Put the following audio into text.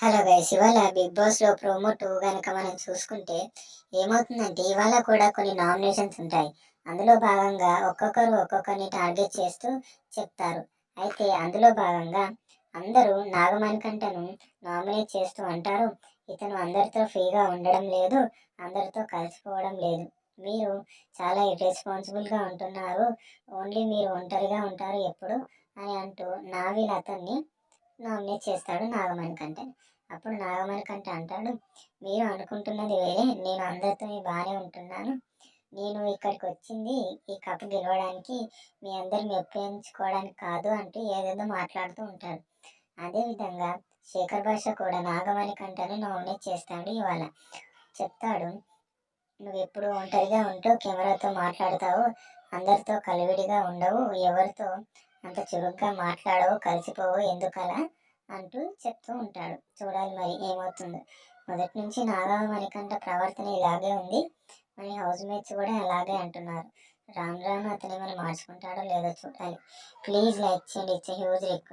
Hello guys, ఇవాళ big boss లో promo 2 గనక మనం చూసుకుంటే ఏమవుతుందంటే ఇవాళ కూడా కొన్ని నామినేషన్స్ ఉంటాయి. అందులో భాగంగా ఒక్కొక్కరు ఒక్కొక్కరిని టార్గెట్ చేస్తూ చెప్తారు. అయితే అందులో భాగంగా అందరూ నాగమణికంటను నామినేట్ చేస్తూ అంటారు, ఇతను అందరితో ఫ్రీగా ఉండడం లేదు, అందరితో కలిసిపోవడం లేదు, మీరు చాలా ఇర్రెస్పాన్సిబుల్గా ఉంటున్నారు, ఓన్లీ మీరు ఒంటరిగా ఉంటారు ఎప్పుడు అని అంటూ నావిల్ అతన్ని నామినేట్ చేస్తాడు నాగమణికంట. అప్పుడు నాగమణికంట అంటాడు, మీరు అనుకుంటున్నది వేరే, నేను అందరితో బాగానే ఉంటున్నాను, నేను ఇక్కడికి వచ్చింది ఈ కప్ గెలవడానికి, మీ అందరిని మెప్పించుకోవడానికి కాదు అంటూ ఏదేదో మాట్లాడుతూ ఉంటాడు. అదేవిధంగా శేఖర్ భాష కూడా నాగమణికంటను నామినేట్ చేస్తాడు. ఇవాళ చెప్తాడు, నువ్వు ఎప్పుడు ఒంటరిగా ఉంటూ కెమెరాతో మాట్లాడతావు, అందరితో కలివిడిగా ఉండవు, ఎవరితో అంత చురుగ్గా మాట్లాడవు, కలిసిపోవు, ఎందుకలా అంటూ చెప్తూ ఉంటాడు. చూడాలి మరి ఏమవుతుందో. మొదటి నుంచి నాగా మణికంఠ ప్రవర్తన ఇలాగే ఉంది, మరి హౌస్ మేట్స్ కూడా అలాగే అంటున్నారు. రాను రాను అతను ఏమైనా మార్చుకుంటాడో లేదో చూడాలి. ప్లీజ్ లైక్ చేయండి, ఇట్స్ హ్యూజ్ రిక్వెస్ట్.